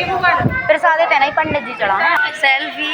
प्रसाद तेना ही पंडित जी चढ़ाना सेल्फी।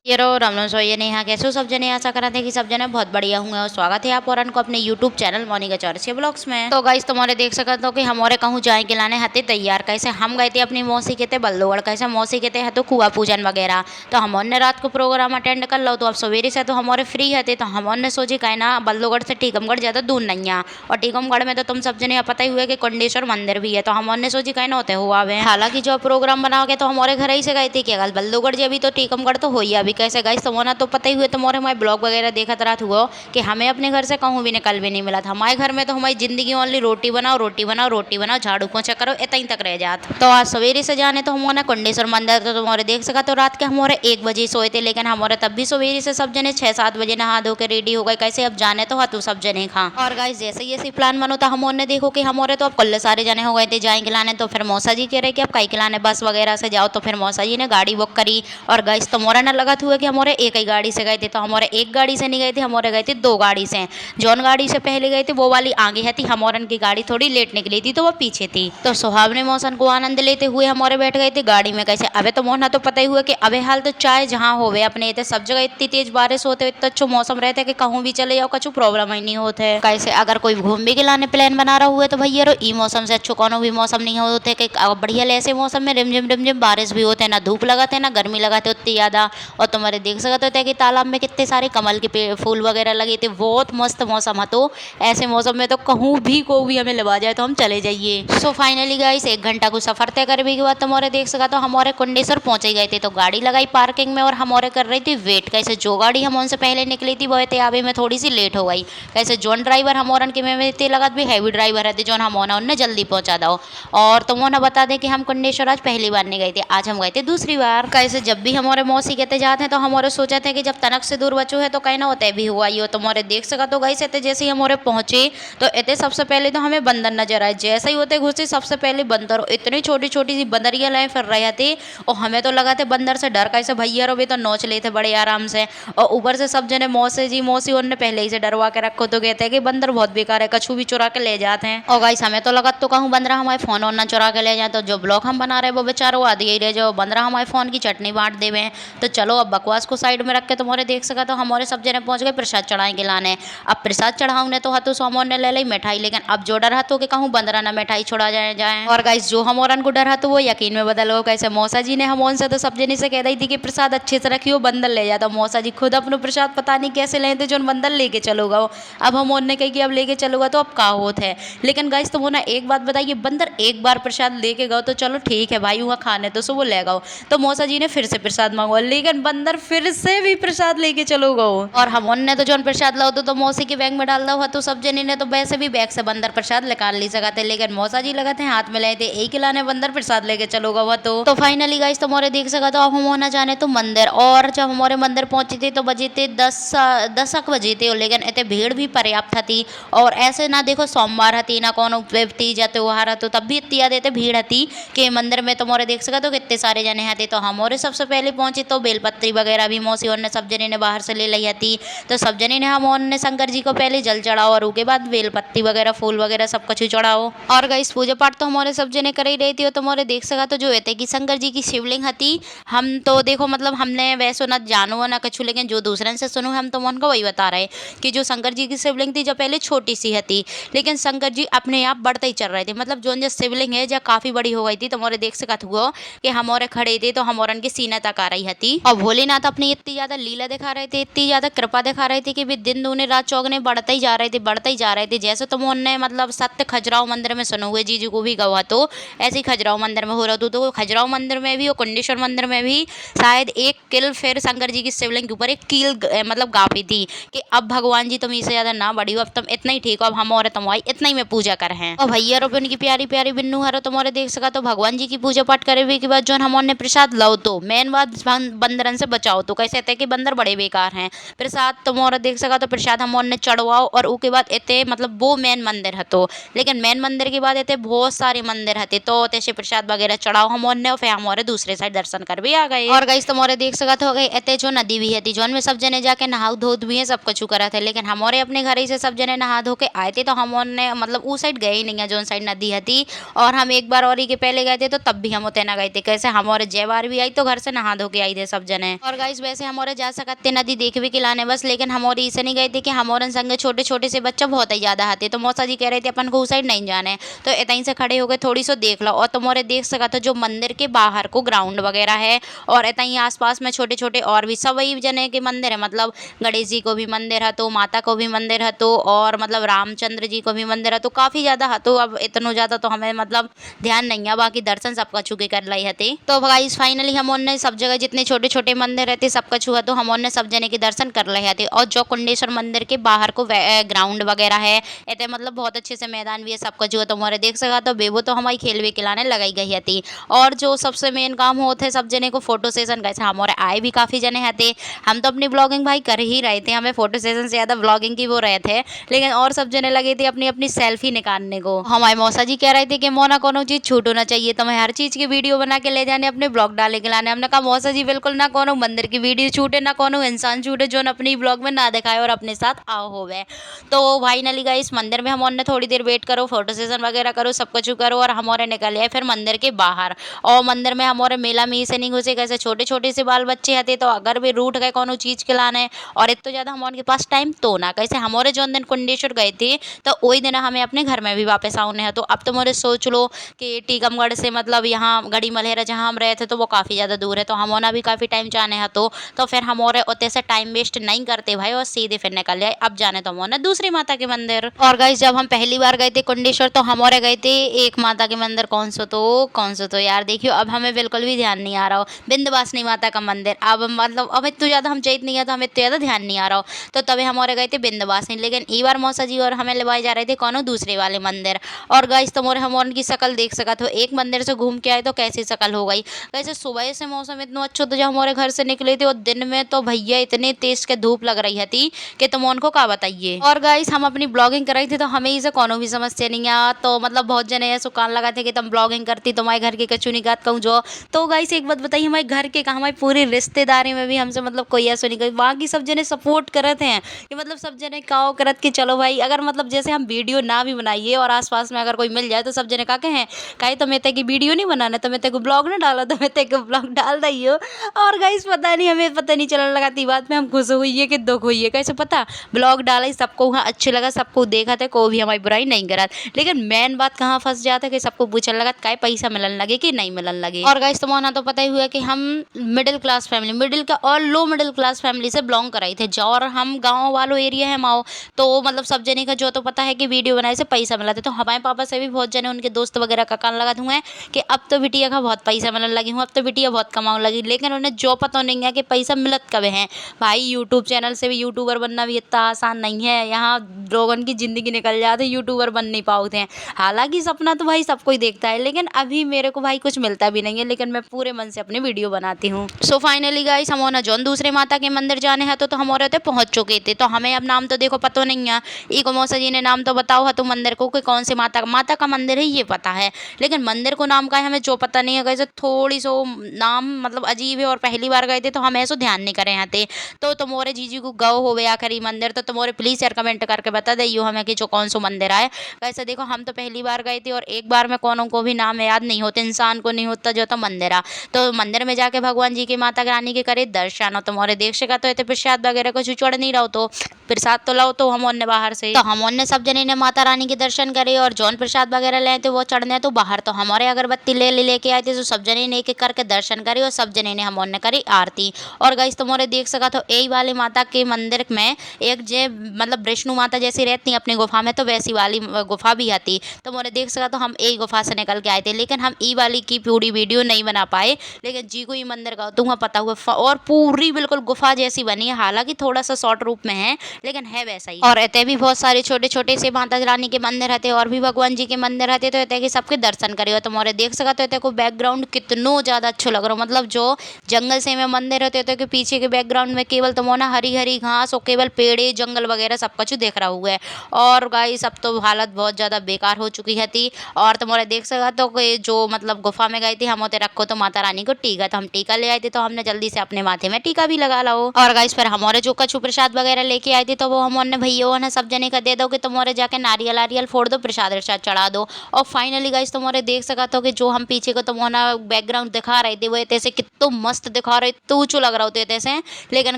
ये रो रामन सो ये नेहा कैसे हो सब जने, आशा कराते हैं कि सब जने बहुत बढ़िया होंगे और स्वागत है आप और को अपने YouTube channel Monika Chaurasia blogs में। तो गाइस तुम्हारे देख सकते हो कि हमारे कहूँ जाए के लाने हते तैयार कैसे हम गए थे अपनी मौसी के थे बल्लोगढ़ कैसे मौसी के थे तो कुआ पूजन वगैरह। तो हमने रात को प्रोग्राम अटेंड कर लो तो अब सवेरे से तो हमारे फ्री हते तो हमने सोची कहे ना बल्लोगढ़ से टीकमगढ़ ज़्यादा दूर नहीं है और टीकमगढ़ में तो तुम सब जने पता ही हुए कि कुंडेश्वर मंदिर भी है। तो हमने सोची कहे ना होते हुआ है हालांकि जो प्रोग्राम बना के तो हमारे घर ही से गए थे क्या बल्लोगढ़ जी अभी तो टीकमगढ़ तो हो ही अभी कैसे गाइस तुम्हारा तो पता ही हुए तुम्हारे हमारे ब्लॉग वगैरह देखा रहा हुआ कि हमें अपने घर से कहूँ भी निकल भी नहीं मिला था। हमारे घर में तो हमारी जिंदगी ओनली रोटी बनाओ रोटी बनाओ रोटी बनाओ झाड़ू पोछा करो इतना ही तक रह जात। तो आज सवेरे से जाने तो हमारे कुंडेश्वर मंदिर तो तुम्हारे देख सका तो रात के हमारे 1 बजे सोए थे लेकिन हमारे तब भी सवेरे से सब जने 6-7 बजे नहा धो के रेडी हो गए कैसे अब जाने तो तू सब जने खा। और गाइस जैसे ही ऐसे प्लान बनो तो हमने देखो कि हमारे तो अब कल सारे जने हो गए थे जाएंगे लाने। तो फिर मौसा जी कह रहे कि अब कई खिलाने बस वगैरह से जाओ। तो फिर मौसा जी ने गाड़ी बुक करी और गाइस तुम्हारा ना लगा हुआ कि हमारे एक ही गाड़ी से गए थे। तो हमारे एक गाड़ी से नहीं गए थे हमारे गए थे 2 गाड़ी से। जौन गाड़ी से पहले गए थे वो वाली आगे है थी हमारन की गाड़ी थोड़ी लेट निकली थी तो वो पीछे थी। तो सुहावने मौसम को आनंद लेते हुए हमारे बैठ गए थे गाड़ी में कैसे। अबे तो मोहना तो पता ही हुआ कि अबे हाल तो चाहे जहाँ होवे अपने इतने सब जगह इतनी तेज बारिश होते इतना अच्छा मौसम रहता कि कहूँ भी चले जाओ कुछ प्रॉब्लम ही नहीं होते कैसे। अगर कोई घूम भी के लाने प्लान बना रहा हुआ तो भैया रो ई मौसम से अच्छो कोनो भी मौसम नहीं होते कि बढ़िया ऐसे मौसम में रिमझिम बारिश भी होते ना धूप लगाते ना गर्मी लगाते उतनी ज्यादा। और तुम्हारे देख सकते होते कि तालाब में कितने सारे कमल के फूल वगैरह लगे थे बहुत मस्त मौसम है। तो ऐसे मौसम में तो कहूँ भी को भी हमें लगा जाए तो हम चले जाइए। सो फाइनली गाइस 1 घंटा को सफर तय करने के बाद तुम्हारे देख सका तो हमारे कुंडेश्वर पहुंचे गए थे। तो गाड़ी लगाई पार्किंग में और हमारे कर रही थी वेट कैसे। जो गाड़ी हम उनसे पहले निकली थी वो थे आवे में थोड़ी सी लेट हो गई कैसे। जोन ड्राइवर हमारन के में थे लगा भी हैवी ड्राइवर है जो हम उन्हें जल्दी पहुंचा दो। और तुम उन्हें बता दें कि हम कुंडेश्वर आज पहली बार नहीं गए थे आज हम गए थे दूसरी बार कैसे। जब भी हमारे मौसी कहते जाते हैं तो हमारे सोचा थे कि जब तनक से दूर बचो है तो कहना होता है भी हुआ ही हो। तुम्हारे देख सका तो गई से जैसे ही हमारे पहुंचे तो इतने सबसे पहले तो हमें बंदर नजर आए। जैसे ही होते घुसे सबसे पहले बंदर इतनी छोटी छोटी सी बंदरिया लाए फिर रहे थे और हमें तो लगा थे बंदर से डर कैसे भैया रो भी तो नोच ले थे बड़े आराम से। और ऊपर से सब जने मौसी जी मौसी उन्होंने पहले ही से डरवा के रखो तो कहते हैं कि बंदर बहुत बेकार है कछू भी चुरा के ले जाते हैं। और गाइस हमें तो लगा तो कहूँ बंदरा हमारे फोन और ना चुरा के ले जाए तो जो ब्लॉग हम बना रहे वो बेचारो आदि ही रहे जो बंदरा हमारे फोन की चटनी बांट देवे। तो चलो अब बकवास को साइड में रख के तुम्हारे देख सका तो हमारे सब जने पहुंच गए प्रसाद चढ़ाएंगे लाने। अब प्रसाद चढ़ाऊ ने तो हतु सोमोन ने ले ली मिठाई लेकिन अब जो डर हतो कि कहूँ बंदरा ना मिठाई छोड़ा जाए। और गाइस जो हमारन को डर हतो वो यकीन में बदल गो कैसे। मौसा जी ने हम उनसे तो सब जने से कह दी थी कि प्रसाद अच्छे से रखियो बंदर ले जाता। मौसा जी खुद अपना प्रसाद पता नहीं कैसे ले थे जो बंदर लेके चलोगा। अब हम उन्होंने कही कि अब लेके चलोगा तो अब का होत है। लेकिन गाइस तो वो ना एक बात बताइए बंदर एक बार प्रसाद लेके गओ तो चलो ठीक है भाई वहाँ खाने तो सो वो ले गओ। तो मौसा जी ने फिर से प्रसाद मांगवा लेकिन बंदर फिर से भी प्रसाद लेके चलो गओ। और हम उनने तो जो प्रसाद लाओ तो मौसी के बैग में डाल दो तो सब जने ने तो वैसे भी बैग से बंदर प्रसाद निकाल ली सकाते लेकिन मौसा जी लगा थे हाथ में लाए थे एक लाने बंदर प्रसाद लेके चलोगा वो तो फाइनली गाइस तुम्हारे देख सका तो अब हम होना जाने तो मंदिर। और जब हमारे मंदिर पहुंचे थे तो बजे थे 10 बजे थे लेकिन इतने भीड़ भी पर्याप्त थी। और ऐसे ना देखो सोमवार थी ना कौन तीज त्योहार तो तब भी इतनी ज्यादा भीड़ थी कि मंदिर में तुम्हारे देख सका तो कितने सारे जने आते। तो हमारे सबसे पहले पहुंचे तो बेलपत्री वगैरह भी मौसी और सब जने ने बाहर से ले ली थी। तो सब जने ने हम ने शंकर जी को पहले जल चढ़ाओ और उसके बाद बेलपत्ती वगैरह फूल वगैरह सब कुछ चढ़ाओ। और गाइस पूजा पाठ तो हमारे सब जने कर ही रही थी। और तुम्हारे देख सका तो जो है कि शंकर जी की शिवलिंग थी हम तो देखो मतलब हमने वैसे ना जानो ना कछु लेकिन जो दूसरे से सुनो हम तो उनको वही बता रहे कि जो शंकर जी की शिवलिंग थी जो पहले छोटी सी थी लेकिन शंकर जी अपने आप बढ़ते ही चल रहे थे। मतलब जो शिवलिंग है जो काफी बड़ी हो गई थी तुम्हारे देख सका हुआ कि हमारे खड़े थे तो हमारन की सीना तक आ रही थी। और भोलेनाथ अपनी इतनी ज्यादा लीला दिखा रहे थे इतनी ज्यादा कृपा दिखा रहे थे कि भी दिन दूने रात चौगने बढ़ते ही जा रहे थे बढ़ते ही जा रहे थे। जैसे तुम उनने मतलब सत्य खजुराहो मंदिर में सुनो हुए जीजू को भी गवा तो ऐसे ही खजुराहो मंदिर में हो रहा तो खजुराहो मंदिर में भी और कुंडेश्वर मंदिर में भी शायद एक किल फिर शंकर जी की शिवलिंग के ऊपर एक कील मतलब गापी थी कि अब भगवान जी तुम इससे ज्यादा ना बढ़ी हो अब तुम इतना ही ठीक हो अब हम और तुम इतना ही में पूजा कर हैं। और भैया रो उनकी प्यारी प्यारी बिन्नू हरो तुम्हारे देख सका तो भगवान जी की पूजा पाठ करे हुए के बाद जो हमने प्रसाद लो तो मेन बात बंदरन से बचाओ। तो कैसे थे कि बंदर बड़े बेकार हैं। प्रसाद तुम्हारा देख सका तो प्रसाद हमने चढ़वाओ और उसके बाद इतने मतलब वो मेन मंदिर है तो, लेकिन मेन मंदिर के बाद इतने बहुत सारे मंदिर हते तो तैसे प्रसाद वगैरह चढ़ाओ हमने और फिर हमारे दूसरे साइड दर्शन कर भी आ गए। और गाइस तुम्हारे देख सका तो गई इतने जो नदी भी है जोन में सब जने जाके नहाओ धोत भी है सब कुछ करा थे, लेकिन हमारे अपने घर ही से सब जने नहा धो के आए थे तो हमने मतलब उस साइड गए ही नहीं है जोन साइड नदी हती। और हम एक बार और ही के पहले गए थे तो तब भी हम उतने ना गए थे, कैसे हमारे जय बार भी आई तो घर से नहा धो के आई थे सब जने। और गाइस वैसे हमारे जा सकते नदी देख भी खिलाने बस, लेकिन हमारे इसे नहीं गए थे कि हमारे संग छोटे छोटे से बच्चे बहुत ही ज्यादा आते तो मौसा जी कह रहे थे अपन को उस साइड नहीं जाने, तो इतनी से खड़े हो गए थोड़ी सो देख लो। और तुम्हारे देख सका तो जो मंदिर के बाहर को ग्राउंड वगैरह है और इतनी आसपास में छोटे छोटे और भी सब वही जने के मंदिर है, मतलब गणेश जी को भी मंदिर है तो माता को भी मंदिर है तो और मतलब रामचंद्र जी को भी मंदिर है तो काफी ज्यादा है तो अब इतना ज्यादा तो हमें मतलब ध्यान नहीं है, बाकी दर्शन सबका छुके कर लाई हते। तो गाइस फाइनली हमने सब जगह जितने छोटे छोटे मंदिर रहते सबका छुआ तो हमने सब जने के दर्शन कर रहे थे। और जो कुंडेश्वर मंदिर के बाहर को ग्राउंड वगैरह है इतने मतलब बहुत अच्छे से मैदान भी है सबका छुआ तो हमारे देख सका तो बेबो तो हमारी खेल भी खिलाने लगाई गई थी। और जो सबसे मेन काम होते सब जने को फोटो सेशन कैसे हमारे आए भी काफी जने थे। हम तो अपनी ब्लॉगिंग भाई कर ही रहे थे, हमें फोटो सेशन से ज्यादा ब्लॉगिंग की वो रहे थे, लेकिन और सब जने लगे थे अपनी अपनी सेल्फी निकालने को। हमारे मौसा जी कह रहे थे कि मोना कोनो चीज छूट होना चाहिए तो मैं हर चीज की वीडियो बना के ले जाने अपने ब्लॉग डाले के लाने। हमने कहा मौसा जी बिल्कुल ना कोनो मंदिर की वीडियो छूटे ना कोनो इंसान छूटे जो अपनी ब्लॉग में ना दिखाए और अपने साथ आओ होवे। तो फाइनली गई इस मंदिर में हमने थोड़ी देर वेट करो फोटो सेशन वगैरह करो सब कुछ करो और हमारे निकल आए फिर मंदिर के बाहर। और मंदिर में हमारे मेला में से नहीं घुसे कैसे छोटे छोटे से बाल बच्चे आते तो अगर भी रूठ गए कोनो चीज खिलाने और इतना ज्यादा हमारे पास टाइम तो ना कैसे हमारे जो दिन कुंडेश्वर गए थे तो वही दिन हमें अपने घर में भी वापस आने है। तो अब तो मोरे सोच लो कि टीकमगढ़ से मतलब यहाँ गढ़ी मलहेरा जहाँ हम रहे थे तो वो काफ़ी ज़्यादा दूर है तो हम होना भी काफ़ी टाइम जाने हैं तो फिर हमारे उतने से टाइम वेस्ट नहीं करते भाई और सीधे फिर निकल जाए अब जाने तो मोना दूसरी माता के मंदिर। और गाइस जब हम पहली बार गए थे कुंडेश्वर तो हमारे गए थे एक माता के मंदिर कौन सा तो यार देखियो अब हमें बिल्कुल भी ध्यान नहीं आ रहा हो, विंध्यवासिनी माता का मंदिर। अब मतलब अब इतना ज़्यादा हम चैत नहीं है तो हमें इतना ज़्यादा ध्यान नहीं आ रहा हो तो तभी हमारे गए थे विंध्यवासिनी, लेकिन ई बार मौसा जी और हमें ले जा रहे थे कौन दूसरे वाले मंदिर। और गाइस तुम्हारे हम उनकी शक्ल देख सका तो एक मंदिर से घूम के आए तो कैसी शक्ल हो गई। वैसे सुबह से मौसम इतना अच्छा तो जब हमारे घर से निकले थे और दिन में तो भैया इतने तेज के धूप लग रही थी कि तुम उनको क्या बताइए। और गाइस हम अपनी ब्लॉगिंग कर रही थी तो हमें इसे कोनो भी समस्या नहीं आ तो मतलब बहुत जने ऐसे कान लगा थे कि तुम ब्लॉगिंग करती तुम्हारे घर की कचू नहीं कहूँ जो। तो गाइस एक बात बताइए हमारे घर के कहा हमारी पूरी रिश्तेदारी में भी हमसे मतलब कोई ऐसा नहीं कही बाकी सब जने सपोर्ट करते हैं कि मतलब सब जने काओ करत कि चलो भाई अगर मतलब जैसे हम वीडियो ना भी बनाइए और आसपास में अगर कोई मिल जाए तो सब जने का हैं कहे तो मैं ते की वीडियो नहीं बनाना तो मैं ते को ब्लॉग ना डाला तो मैं ते को ब्लॉग डाल रही हो। और गाइस पता नहीं हमें पता नहीं चलने लगा थी बात में हम खुश हुई है कि दुख हुई है कैसे पता ब्लॉग डाला ही सबको वहाँ अच्छे लगा सबको देखा था कोई भी हमारी बुराई नहीं करा, लेकिन मेन बात कहाँ फंस जाता है कि सबको पूछने लगा क्या पैसा मिलने लगे कि नहीं मिलने लगे। और गाइस तुम्हारा तो पता ही हुआ कि हम मिडिल क्लास फैमिली मिडिल का और लो मिडिल क्लास फैमिली से बिलोंग कराई थे जो और हम गाँव वालों एरिया है माओ तो मतलब सब जने का जो तो पता है कि वीडियो बनाने से पैसा मिला था तो हमारे पापा से भी बहुत जने उनके दोस्त वगैरह का कान लगा दूंगा कि अब तो बिटिया का बहुत पैसा मिलने लगी हूँ अब तो बिटिया बहुत कमाने लगी, लेकिन उन्हें जो पता नहीं है कि पैसा मिलत कब है। भाई यूट्यूब चैनल से भी यूट्यूबर बनना भी इतना आसान नहीं है, यहाँ लोगों की ज़िंदगी निकल जाती है यूट्यूबर बन नहीं पाते हैं। हालांकि सपना तो भाई सबको ही देखता है लेकिन अभी मेरे को भाई कुछ मिलता भी नहीं है, लेकिन मैं पूरे मन से अपनी वीडियो बनाती हूँ। सो फाइनली गाइस हम होना जौन दूसरे माता के मंदिर जाने हैं तो हम और पहुँच चुके थे तो हमें अब नाम तो देखो पता नहीं है इको मौसा जी ने नाम तो बताओ है तो मंदिर को कि कौन से माता का मंदिर है ये पता है, लेकिन मंदिर को नाम का है हमें जो पता नहीं है। कैसे थोड़ी सो नाम मतलब अजीब है और पहली बार गए थे तो हम ऐसा ध्यान नहीं करे थे तो तुम्हारे जीजी को गौ हो गया आखिरी मंदिर तो तुम्हारे प्लीज यार कमेंट करके बता दे हमें कि जो कौन सा मंदिर आए। वैसे देखो हम तो पहली बार गए थे और एक बार में कौनों को भी नाम याद नहीं होते इंसान को नहीं होता जो तो मंदिर आ तो मंदिर में जाके भगवान जी की माता रानी के करे दर्शन और तुम्हारे देख का तो प्रसाद वगैरह कुछ चढ़ नहीं रहो तो प्रसाद तो लाओ तो हम उन्ने बाहर से तो हम उन्ने सब जने ने माता रानी के दर्शन करे और जौन प्रसाद वगैरह ले थे वो चढ़ने तो बाहर तो हमारे अगरबत्ती लेके आए थे तो सब जने ने एक एक करके दर्शन करे और सब जने ने हम उन्ने करी आरती। और गाइस तुम्हारे देख सका तो यही वाले माता के मंदिर में एक जे मतलब विष्णु माता जैसी रहती अपनी गुफा में तो वैसी वाली गुफा भी आती तो मोरे देख सका तो हम एक गुफा से निकल के आए थे, लेकिन हम ई वाली की पूरी वीडियो नहीं बना पाए, लेकिन जी को ये मंदिर का तुम्हें पता हुआ और पूरी बिल्कुल गुफा जैसी बनी है, हालांकि थोड़ा सा शॉर्ट रूप में है लेकिन है वैसा ही। और इतने भी बहुत सारे छोटे छोटे से माता रानी के मंदिर रहते और भी भगवान जी के मंदिर रहते तो इतने के सबके दर्शन करे। तो मोरे देख सका तो इतने को बैकग्राउंड कितनो ज्यादा अच्छा लग रहा मतलब जो जंगल से रास्ते में मंदिर होते तो के पीछे के बैकग्राउंड में केवल तुम ना हरी हरी घास और केवल पेड़े जंगल वगैरह सब कुछ देख रहा हुआ है। और गाइस अब तो हालत बहुत ज्यादा बेकार हो चुकी है थी। और तुम्हारे देख सका तो कि जो मतलब गुफा में गए थे हम होते रखो तो माता रानी को टीका, तो हम टीका ले आए थे तो हमने जल्दी से अपने माथे में टीका भी लगा लो। और गाइस फिर हमारे जो कछु प्रसाद वगैरह लेके आए थे तो वो हमने भैया ने सब जने का दे दो कि तुम्हारे जाके नारियल आरियल फोड़ दो, प्रसाद प्रसाद चढ़ा दो। और फाइनली गाइस तुम्हारे देख सका तो कि जो हम पीछे को तुम्हारा बैकग्राउंड दिखा रहे थे वो ऐसे कितना मस्त दिखा रहे, तो ऊंचो लग रहा होते ऐसे। लेकिन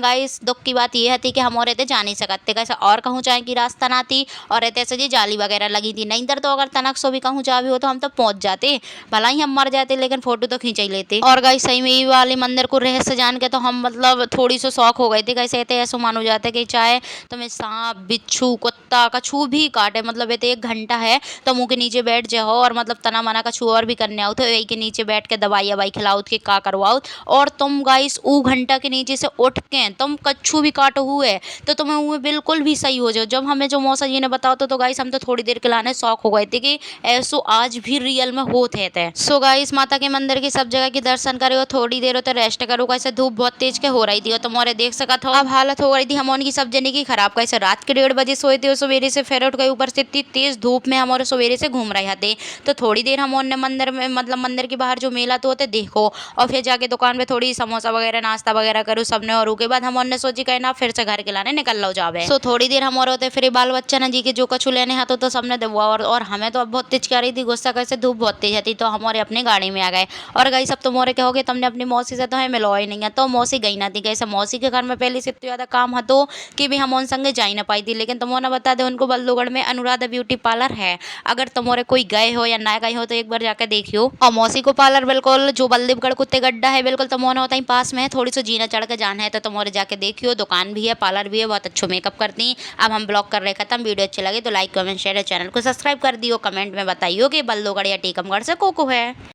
गाइस दुख की बात ये थी कि हम और जा नहीं सकते कैसे, और कहूँ चाहे कि रास्ता ना थी और ऐसे जी जाली वगैरह लगी थी, नहीं इधर तो अगर तनक सो भी कहूँ जा भी हो तो हम तो पहुंच जाते, भला ही हम मर जाते लेकिन फोटो तो खींच ही लेते। और गाइस सही में ये वाले मंदिर को रहस्य जान के तो हम मतलब थोड़ी सी शौक हो गए थे। कैसे ऐसे मानो जाते कि चाहे तुम्हें सांप बिच्छू कुत्ता कछू भी काटे, मतलब ये 1 घंटा है तो मुंह के नीचे बैठ जाओ और मतलब तना मना कछू और भी करने आओ तो यही के नीचे बैठ के दवाई ववाई खिलाओ कि का करवाओ। और तुम गाइस ऊ घंटा के नीचे से उठ के तुम कच्छू भी काटो हुए तो तुम्हें वो बिल्कुल भी सही हो जाओ। जब हमें जो मौसा जी ने बताओ तो गाइस हम तो थोड़ी देर के लाने शौक हो गए थे कि ऐसो आज भी रियल में होते थे। सो गाइस माता के मंदिर की सब जगह के दर्शन करो, थोड़ी देर होते रेस्ट करो। कैसे धूप बहुत तेज के हो रही थी और तुम्हारे देख सका था अब हालत हो रही थी हम उनकी सब जने की खराब। कैसे रात के 1:30 सोए थे और सवेरे से फिर उठ गए, ऊपर से इतनी तेज धूप में हमारे सवेरे से घूम रहे थे। तो थोड़ी देर हम उन्होंने मंदिर में मतलब मंदिर के बाहर जो मेला तो होते देखो और फिर जाके दुकान पे थोड़ी समोसा वगैरह नाश्ता वगैरह करो सबने। और उसके बाद हम उन्होंने सोची कहना फिर से घर के लाने निकल लो जावे। सो थोड़ी देर हम और होते फिर बाल बच्चा ने जी के जो कछु लेने हाथों तो सबने दबुआ। और हमें तो अब बहुत तेज कर रही थी गुस्सा, कैसे धूप बहुत तेज थी तो हमारे अपनी गाड़ी में आ गए। और गई सब तुम्हारे कहोगे तुमने अपनी मौसी से तो है मिलो ही नहीं है, तो मौसी गई ना थी। कैसे मौसी के घर में पहले से इतना ज्यादा काम हतो कि भी हम उन संगे जा ही ना पाई थी। लेकिन तुम्होंने बता दे उनको बल्लूगढ़ में अनुराधा ब्यूटी पार्लर है, अगर तुम्हारे कोई गए हो या ना गए हो तो एक बार जाकर देखियो। और मौसी को पार्लर बिल्कुल जो बल्लभगढ़ कुत्ते गड्ढा है बिल्कुल तुम्होंने होता ही पास में है, थोड़ी सी जीना चढ़ के जाना है तो तुम्हारे जाके देखियो। दुकान भी है पार्लर भी है, बहुत अच्छा मेकअप करती। अब हम ब्लॉग कर रहे खत्म, वीडियो अच्छी लगे तो लाइक कमेंट शेयर, चैनल को सब्सक्राइब कर दियो, कमेंट में बताइयो कि बल्लूगढ़ या टीकमगढ़ से को है।